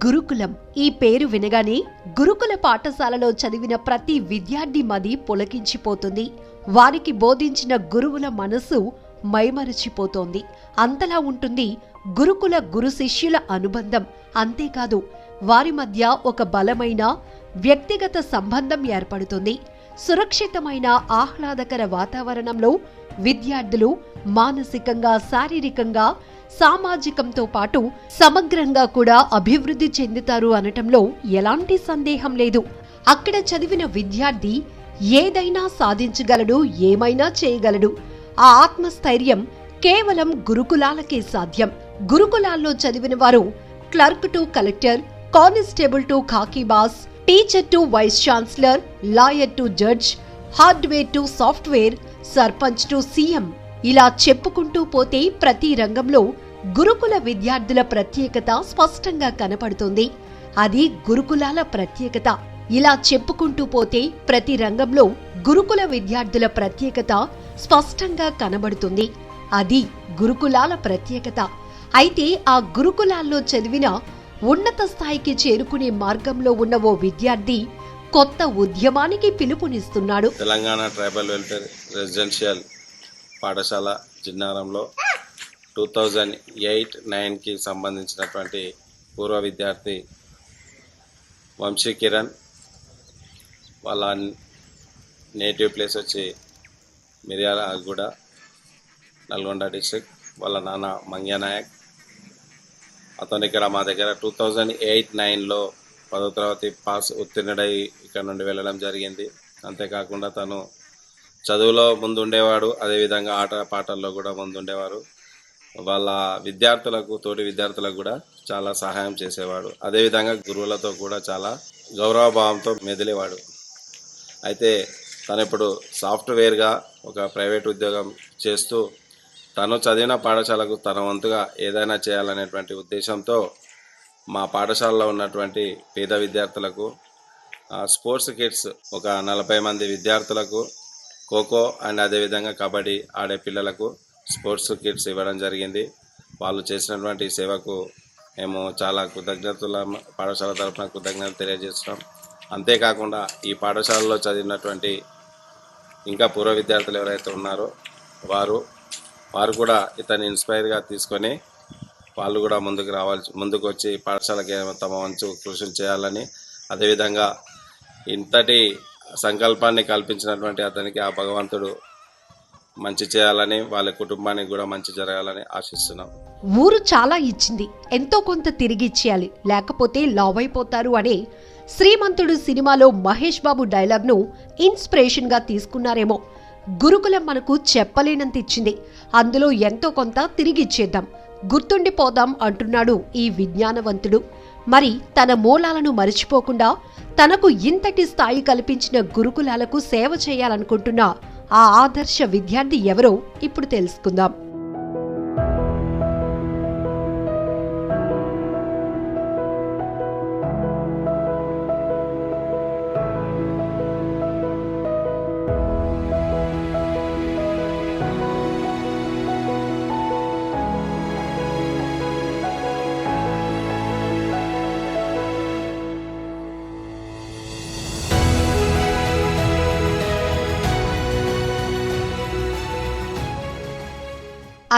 గురుకులం ఈ పేరు వినగానే గురుకుల పాఠశాలలో చదివిన ప్రతి విద్యార్థి మది పులకించిపోతుంది. వారికి బోధించిన గురువుల మనసు మైమరచిపోతోంది. అంతలా ఉంటుంది గురుకుల గురు శిష్యుల అనుబంధం. అంతేకాదు వారి మధ్య ఒక బలమైన వ్యక్తిగత సంబంధం ఏర్పడుతుంది. సురక్షితమైన ఆహ్లాదకర వాతావరణంలో విద్యార్థులు మానసికంగా, శారీరకంగా, సామాజికంతో పాటు సమగ్రంగా కూడా అభివృద్ధి చెందుతారు అనటంలో ఎలాంటి సందేహం లేదు. అక్కడ చదివిన విద్యార్థి ఏదైనా సాధించగలడు, ఏమైనా చేయగలడు. ఆ ఆత్మస్థైర్యం కేవలం గురుకులాలకే సాధ్యం. గురుకులాల్లో చదివిన వారు clerk to collector, constable to ఖాకీ boss, teacher to vice chancellor, lawyer to judge, hardware to software, sarpanch to CM, ఇలా చెప్పుకుంటూ పోతే ప్రతి రంగంలో గురుకుల విద్యార్థుల ప్రత్యేకత స్పష్టంగా కనపడుతుంది. అది గురుకులాల ప్రత్యేకత. ఇలా చెప్పుకుంటూ పోతే ప్రతి రంగంలో గురుకుల విద్యార్థుల ప్రత్యేకత స్పష్టంగా కనబడుతుంది. అది గురుకులాల ప్రత్యేకత. అయితే ఆ గురుకులాల్లో చదివిన ఉన్నత స్థాయికి చేరుకునే మార్గంలో ఉన్న ఓ విద్యార్థి కొత్త ఉద్యమానికి పిలుపునిస్తున్నాడు. తెలంగాణ ట్రైబల్ వెల్ఫేర్ రెసిడెన్షియల్ పాఠశాల జిన్నారంలో 2008-9కి సంబంధించినటువంటి పూర్వ విద్యార్థి వంశీ కిరణ్. వాళ్ళ నేటివ్ ప్లేస్ వచ్చి మిర్యాలగూడ, నల్గొండ డిస్ట్రిక్ట్. వాళ్ళ నాన్న మంగ్యానాయక్. అతను ఇక్కడ మా దగ్గర 2008-9లో 10వ తరగతి పాస్ ఉత్తీర్ణుడై ఇక్కడ నుండి వెళ్ళడం జరిగింది. అంతేకాకుండా తను చదువులో ముందుండేవాడు, అదేవిధంగా ఆట పాటల్లో కూడా ముందుండేవారు. వాళ్ళ విద్యార్థులకు, తోటి విద్యార్థులకు కూడా చాలా సహాయం చేసేవాడు. అదేవిధంగా గురువులతో కూడా చాలా గౌరవభావంతో మెదిలేవాడు. అయితే తను ఇప్పుడు సాఫ్ట్వేర్గా ఒక ప్రైవేట్ ఉద్యోగం చేస్తూ తను చదివిన పాఠశాలకు తన వంతుగా ఏదైనా చేయాలనేటువంటి ఉద్దేశంతో మా పాఠశాలలో ఉన్నటువంటి పేద విద్యార్థులకు స్పోర్ట్స్ కిట్స్ ఒక 40 మంది విద్యార్థులకు ఖోఖో అండ్ అదేవిధంగా కబడ్డీ ఆడే పిల్లలకు స్పోర్ట్స్ కిట్స్ ఇవ్వడం జరిగింది. వాళ్ళు చేసినటువంటి సేవకు మేము చాలా పాఠశాల తరఫున కృతజ్ఞతలు తెలియజేస్తున్నాం. అంతేకాకుండా ఈ పాఠశాలలో చదివినటువంటి ఇంకా పూర్వ విద్యార్థులు ఎవరైతే ఉన్నారో వారు కూడా ఇతన్ని ఇన్స్పైర్గా తీసుకొని వాళ్ళు కూడా ముందుకు వచ్చి పాఠశాలకి తమ వంతు కృషి చేయాలని, అదేవిధంగా ఇంతటి సంకల్పాన్ని కల్పించినటువంటి అతనికి ఆ భగవంతుడు మంచి చేయాలని, వాళ్ళ కుటుంబానికి కూడా మంచి జరగాలని ఆశిస్తున్నాం. ఊరు చాలా ఇచ్చింది, ఎంతో కొంత తిరిగి ఇచ్చేయాలి, లేకపోతే లావ్ అయిపోతారు అనే శ్రీమంతుడు సినిమాలో మహేష్ బాబు డైలాగ్ను ఇన్స్పిరేషన్ గా తీసుకున్నారేమో. గురుకులం మనకు చెప్పలేనంత ఇచ్చింది, అందులో ఎంతో కొంత తిరిగిచ్చేద్దాం, గుర్తుండిపోదాం అంటున్నాడు ఈ విజ్ఞానవంతుడు. మరి తన మూలాలను మరిచిపోకుండా తనకు ఇంతటి స్థాయి కల్పించిన గురుకులాలకు సేవ చేయాలనుకుంటున్న ఆ ఆదర్శ విద్యార్థి ఎవరో ఇప్పుడు తెలుసుకుందాం.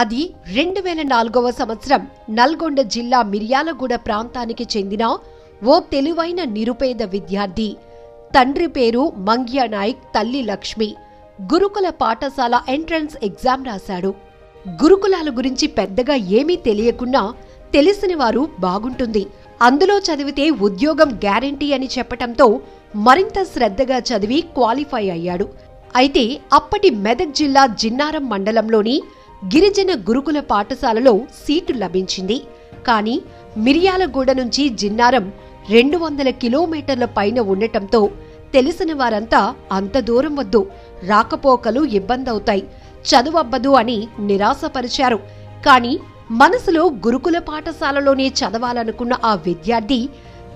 అది 2004వ సంవత్సరం నల్గొండ జిల్లా మిర్యాలగూడ ప్రాంతానికి చెందిన ఓ తెలివైన నిరుపేద విద్యార్థి. తండ్రి పేరు మంగ్యానాయక్, తల్లి లక్ష్మి. గురుకుల పాఠశాల ఎంట్రన్స్ ఎగ్జామ్ రాశాడు. గురుకులాల గురించి పెద్దగా ఏమీ తెలియకున్నా తెలిసిన వారు బాగుంటుంది, అందులో చదివితే ఉద్యోగం గ్యారెంటీ అని చెప్పటంతో మరింత శ్రద్ధగా చదివి క్వాలిఫై అయ్యాడు. అయితే అప్పటి మెదక్ జిల్లా జిన్నారం మండలంలోని గిరిజన గురుకుల పాఠశాలలో సీటు లభించింది. కానీ మిర్యాలగూడ నుంచి జిన్నారం 200 కిలోమీటర్ల పైన ఉండటంతో తెలిసిన వారంతా అంత దూరం వద్దు, రాకపోకలు ఇబ్బందవుతాయి, చదువబ్బదు అని నిరాశపరిచారు. కానీ మనసులో గురుకుల పాఠశాలలోనే చదవాలనుకున్న ఆ విద్యార్థి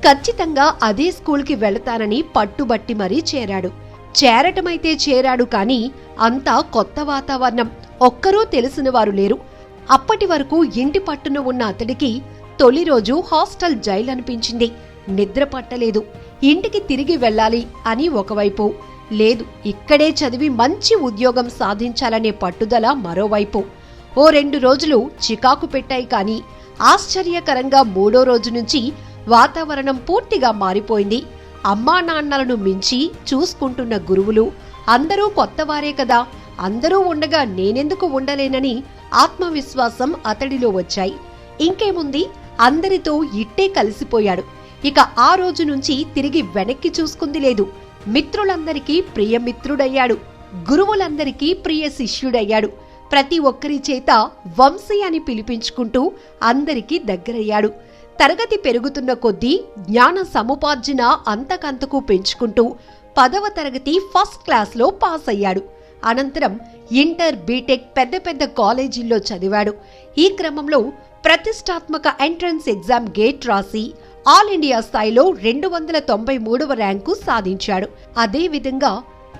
ఖచ్చితంగా అదే స్కూల్కి వెళతానని పట్టుబట్టి మరీ చేరాడు. చేరటమైతే చేరాడు, కానీ అంతా కొత్త వాతావరణం, ఒక్కరూ తెలిసిన వారు లేరు. అప్పటి వరకు ఇంటి పట్టున ఉన్న అతడికి తొలి రోజు హాస్టల్ జైలు అనిపించింది. నిద్ర పట్టలేదు. ఇంటికి తిరిగి వెళ్ళాలి అని ఒకవైపు, లేదు ఇక్కడే చదివి మంచి ఉద్యోగం సాధించాలనే పట్టుదల మరోవైపు. ఓ 2 రోజులు చికాకు పెట్టాయి. కానీ ఆశ్చర్యకరంగా 3వ రోజు నుంచి వాతావరణం పూర్తిగా మారిపోయింది. అమ్మా నాన్నలను మించి చూసుకుంటున్న గురువులు, అందరూ కొత్తవారే కదా, అందరూ ఉండగా నేనెందుకు ఉండలేనని ఆత్మవిశ్వాసం అతడిలో వచ్చాయి. ఇంకేముంది, అందరితో ఇట్టే కలిసిపోయాడు. ఇక ఆ రోజు నుంచి తిరిగి వెనక్కి చూసుకుంది లేదు. మిత్రులందరికీ ప్రియమిత్రుడయ్యాడు. గురువులందరికీ ప్రియ శిష్యుడయ్యాడు. ప్రతి ఒక్కరి చేత వంశీ అని పిలిపించుకుంటూ అందరికీ దగ్గరయ్యాడు. తరగతి పెరుగుతున్న కొద్దీ జ్ఞాన సముపార్జన అంతకంతకు పెంచుకుంటూ 10వ తరగతి ఫస్ట్ క్లాస్లో పాస్ అయ్యాడు. అనంతరం ఇంటర్, బీటెక్ పెద్ద పెద్ద కాలేజీల్లో చదివాడు. ఈ క్రమంలో ప్రతిష్టాత్మక ఎంట్రన్స్ ఎగ్జామ్ గేట్ రాసి ఆల్ ఇండియా స్థాయిలో 293వ ర్యాంకు సాధించాడు. అదేవిధంగా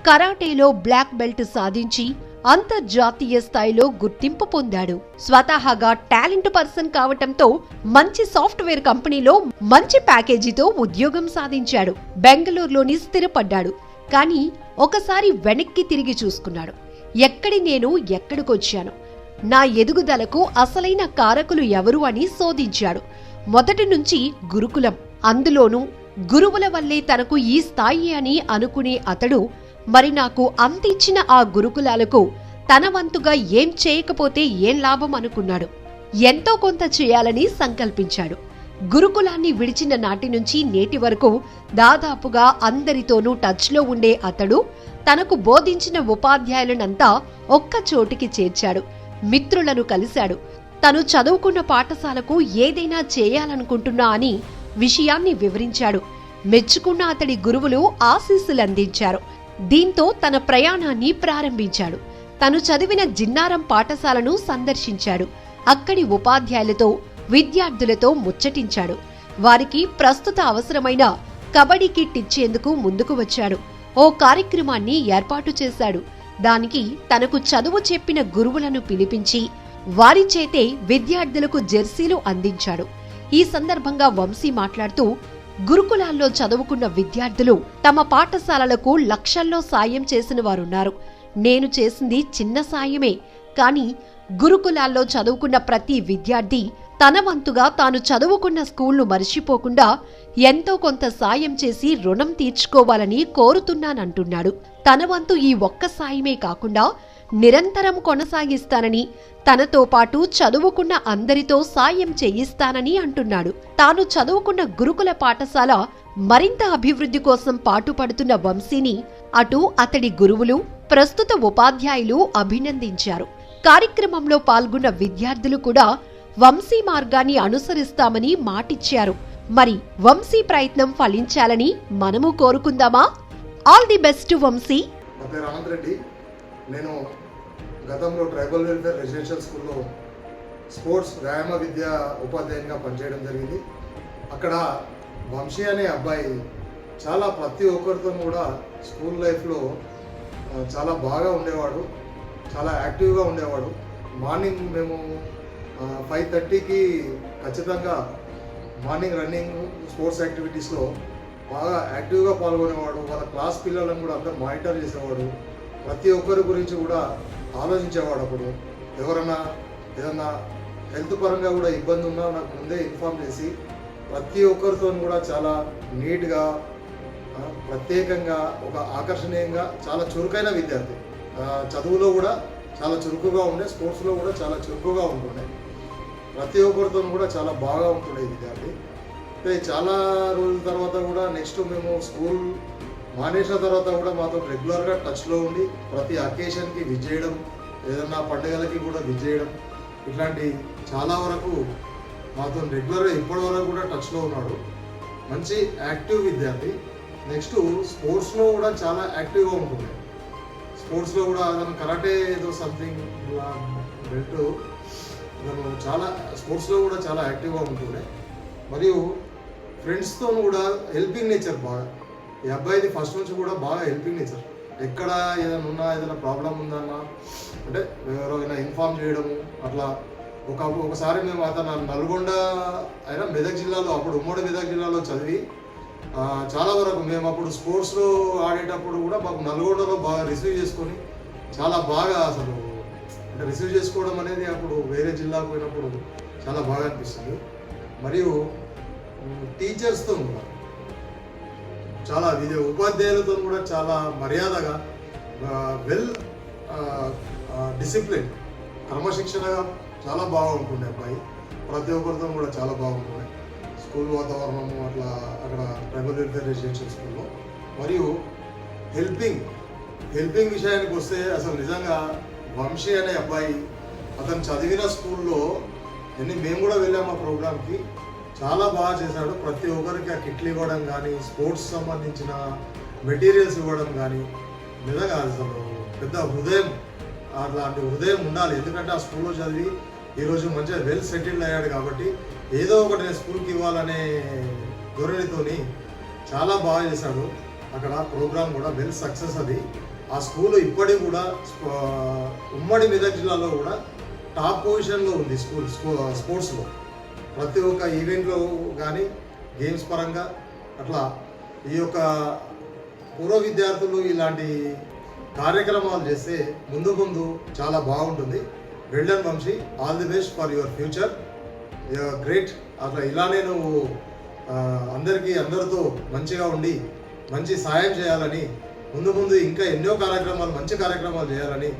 కరాటేలో బ్లాక్ బెల్ట్ సాధించి అంతర్జాతీయ స్థాయిలో గుర్తింపు పొందాడు. స్వతహాగా టాలెంట్ పర్సన్ కావటంతో మంచి సాఫ్ట్వేర్ కంపెనీలో మంచి ప్యాకేజీతో ఉద్యోగం సాధించాడు. బెంగళూరులోని స్థిరపడ్డాడు. కానీ ఒకసారి వెనక్కి తిరిగి చూసుకున్నాడు. నేను ఎక్కడికొచ్చాను, నా ఎదుగుదలకు అసలైన కారకులు ఎవరు అని శోధించాడు. మొదటి నుంచి గురుకులం, అందులోనూ గురువుల వల్లే తనకు ఈ స్థాయి అని అనుకునే అతడు, మరి నాకు అంతిచ్చిన ఆ గురుకులాలకు తన వంతుగా ఏం చేయకపోతే ఏం లాభం అనుకున్నాడు. ఎంతో కొంత చేయాలని సంకల్పించాడు. గురుకులాన్ని విడిచిన నాటి నుంచి నేటి వరకు దాదాపుగా అందరితోనూ టచ్లో ఉండే అతడు తనకు బోధించిన ఉపాధ్యాయులనంతా ఒక్క చోటికి చేర్చాడు. మిత్రులను కలిశాడు. తను చదువుకున్న పాఠశాలకు ఏదైనా చేయాలనుకుంటున్నా అని విషయాన్ని వివరించాడు. మెచ్చుకున్న అతడి గురువులు ఆశీస్సులందించారు. దీంతో తన ప్రయాణాన్ని ప్రారంభించాడు. తను చదివిన జిన్నారం పాఠశాలను సందర్శించాడు. అక్కడి ఉపాధ్యాయులతో, విద్యార్థులతో ముచ్చటించాడు. వారికి ప్రస్తుత అవసరమైన కబడ్డీ కిట్ ఇచ్చేందుకు ముందుకు వచ్చాడు. ఓ కార్యక్రమాన్ని ఏర్పాటు చేశాడు. దానికి తనకు చదువు చెప్పిన గురువులను పిలిపించి వారి చేతే విద్యార్థులకు జెర్సీలు అందించాడు. ఈ సందర్భంగా వంశీ మాట్లాడుతూ, గురుకులాల్లో చదువుకున్న విద్యార్థులు తమ పాఠశాలలకు లక్షల్లో సాయం చేసిన వారున్నారు. నేను చేసింది చిన్న సాయమే. కానీ గురుకులాల్లో చదువుకున్న ప్రతి విద్యార్థి తన వంతుగా తాను చదువుకున్న స్కూల్ను మరిచిపోకుండా ఎంతో కొంత సాయం చేసి రుణం తీర్చుకోవాలని కోరుతున్నానంటున్నాడు. తన వంతు ఈ ఒక్క సాయమే కాకుండా నిరంతరం కొనసాగిస్తానని, తనతో పాటు చదువుకున్న అందరితో సాయం చేయిస్తానని అంటున్నాడు. తాను చదువుకున్న గురుకుల పాఠశాల మరింత అభివృద్ధి కోసం పాటుపడుతున్న వంశీని అటు అతడి గురువులు, ప్రస్తుత ఉపాధ్యాయులు అభినందించారు. కార్యక్రమంలో పాల్గొన్న విద్యార్థులు కూడా వంశీ మార్గాన్ని అనుసరిస్తామని మాటిచ్చారు. మరి వంశీ ప్రయత్నం ఫలించాలని మనము కోరుకుందామా? All the best Vamsi. నా పేరు అనంత్ రెడ్డి. నేను గతంలో ట్రైబల్ వెల్ఫేర్ రెసిడెన్షియల్ స్కూల్లో స్పోర్ట్స్ వ్యాయామ విద్య ఉపాధ్యాయునిగా పనిచేయడం జరిగింది. అక్కడ వంశీ అనే అబ్బాయి చాలా ప్రతి ఒక్కరితో కూడా స్కూల్ లైఫ్లో చాలా బాగా ఉండేవాడు, చాలా యాక్టివ్గా ఉండేవాడు. మార్నింగ్ మేము 5:30కి ఖచ్చితంగా మార్నింగ్ రన్నింగ్, స్పోర్ట్స్ యాక్టివిటీస్లో బాగా యాక్టివ్గా పాల్గొనేవాడు. వాళ్ళ క్లాస్ పిల్లలను కూడా అందరూ మానిటర్ చేసేవాడు. ప్రతి ఒక్కరి గురించి కూడా ఆలోచించేవాడు. అప్పుడు ఎవరన్నా ఏదన్నా హెల్త్ పరంగా కూడా ఇబ్బంది ఉన్నా నాకు ముందే ఇన్ఫార్మ్ చేసి ప్రతి ఒక్కరితో కూడా చాలా నీట్గా, ప్రత్యేకంగా, ఒక ఆకర్షణీయంగా చాలా చురుకైన విద్యార్థి. చదువులో కూడా చాలా చురుకుగా ఉండే, స్పోర్ట్స్లో కూడా చాలా చురుకుగా ఉంటుండే. ప్రతి ఒక్కరితో కూడా చాలా బాగా ఉంటుండే విద్యార్థి. అయితే చాలా రోజుల తర్వాత కూడా నెక్స్ట్ మేము స్కూల్ మానేసిన తర్వాత కూడా మాతో రెగ్యులర్గా టచ్లో ఉండి ప్రతి అకేషన్కి విజయడం, ఏదన్నా పండుగలకి కూడా విజయడం, ఇట్లాంటి చాలా వరకు మాతో రెగ్యులర్గా ఇప్పటి వరకు కూడా టచ్లో ఉన్నాడు. మంచి యాక్టివ్ విద్యార్థి. నెక్స్ట్ స్పోర్ట్స్లో కూడా చాలా యాక్టివ్గా ఉంటుంది. స్పోర్ట్స్లో కూడా అతను కరాటే ఏదో సంథింగ్ బెల్ట్, అతను చాలా స్పోర్ట్స్లో కూడా చాలా యాక్టివ్గా ఉంటుండే. మరియు ఫ్రెండ్స్తో కూడా హెల్పింగ్ నేచర్ బాగా. ఈ అబ్బాయిది ఫస్ట్ నుంచి కూడా బాగా హెల్పింగ్ నేచర్. ఎక్కడ ఏదైనా ఉన్నా, ఏదైనా ప్రాబ్లం ఉందన్నా అంటే ఎవరైనా ఇన్ఫార్మ్ చేయడము, అట్లా ఒకసారి మేము అతను నల్గొండ అయినా మెదక్ జిల్లాలో, అప్పుడు ఉమ్మడి మెదక్ జిల్లాలో చదివి చాలా వరకు మేము అప్పుడు స్పోర్ట్స్లో ఆడేటప్పుడు కూడా మాకు నల్గొండలో బాగా రిసీవ్ చేసుకొని చాలా బాగా అసలు అంటే రిసీవ్ చేసుకోవడం అనేది అప్పుడు వేరే జిల్లాకు పోయినప్పుడు చాలా బాగా అనిపిస్తుంది. మరియు టీచర్స్తో కూడా చాలా ఉపాధ్యాయులతో కూడా చాలా మర్యాదగా వెల్ డిసిప్లిన్ క్రమశిక్షణగా చాలా బాగుంటుండే అబ్బాయి. ప్రతి ఒక్కరితో కూడా చాలా బాగుంటుండే. స్కూల్ వాతావరణము అట్లా అక్కడ ట్రైబల్ వెల్ఫేర్ రెసిడెన్షియల్ స్కూల్లో. మరియు హెల్పింగ్ విషయానికి వస్తే అసలు నిజంగా వంశీ అనే అబ్బాయి అతను చదివిన స్కూల్లో మేము కూడా వెళ్ళాము ఆ ప్రోగ్రామ్కి, చాలా బాగా చేశాడు. ప్రతి ఒక్కరికి ఆ కిట్లు ఇవ్వడం కానీ, స్పోర్ట్స్ సంబంధించిన మెటీరియల్స్ ఇవ్వడం కానీ, నిజంగా అసలు పెద్ద హృదయం, అట్లాంటి హృదయం ఉండాలి. ఎందుకంటే ఆ స్కూల్లో చదివి ఈరోజు మంచిగా వెల్ సెటిల్డ్ అయ్యాడు కాబట్టి ఏదో ఒకటి నేను స్కూల్కి ఇవ్వాలనే ధోరణితోని చాలా బాగా చేశాడు. అక్కడ ప్రోగ్రామ్ కూడా వెల్ సక్సెస్. అది ఆ స్కూల్ ఇప్పటికి కూడా ఉమ్మడి మెదక్ జిల్లాలో కూడా టాప్ పొజిషన్లో ఉంది స్పోర్ట్స్లో. ప్రతి ఒక్క ఈవెంట్లో కానీ గేమ్స్ పరంగా అట్లా ఈ యొక్క పూర్వ విద్యార్థులు ఇలాంటి కార్యక్రమాలు చేస్తే ముందు చాలా బాగుంటుంది. Well done Vamsi, all the best for your future, your great. అట్లా ఇలానే నువ్వు అందరితో మంచిగా ఉండి మంచి సాయం చేయాలని, ముందు ఇంకా ఎన్నో మంచి కార్యక్రమాలు చేయాలని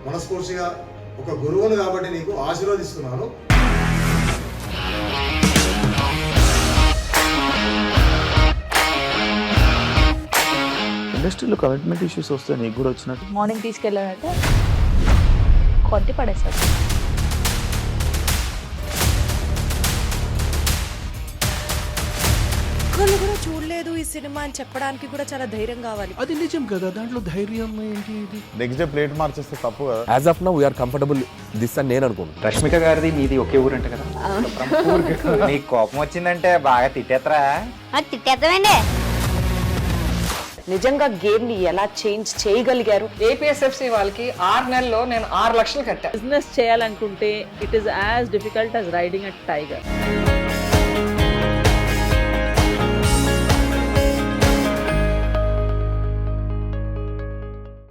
మనస్ఫూర్తిగా ఒక గురువును కాబట్టి నీకు ఆశీర్వదిస్తున్నాను. ఇండస్ట్రీలో కమిట్మెంట్ ఇష్యూస్ వస్తే నీకు కూడా వచ్చినట్టు? మార్నింగ్ తీసుకెళ్ళాడంటే కొట్టి పడేస్తాడు. ఒక్కళ్ళు కూడా చూడలేదు ఈ సినిమా అని చెప్పడానికి కూడా చాలా ధైర్యం కావాలి. అది నిజం కదా, దాంట్లో ధైర్యం ఏంటి? ఇది నెక్స్ట్ డే ప్లేట్ మార్చేస్తే తప్పు కదా. As of now we are comfortable this అని నేను అనుకుంటున్నాను. రష్మిక గారిది మీది ఒకే ఊరు అంట కదా? నీకు కోపం వచ్చిందంటే బాగా తిట్టేత్తరా? తిట్టేద్దామండి. నిజంగా గేమ్ ని ఎలా చేంజ్ చేయగలిగారు? ఏపీఎస్ఎఫ్సి వాళ్ళకి 6 నెలల్లో నేను 6 లక్షలు కట్టా. బిజినెస్ చేయాలనుకుంటే it is as difficult as riding a tiger.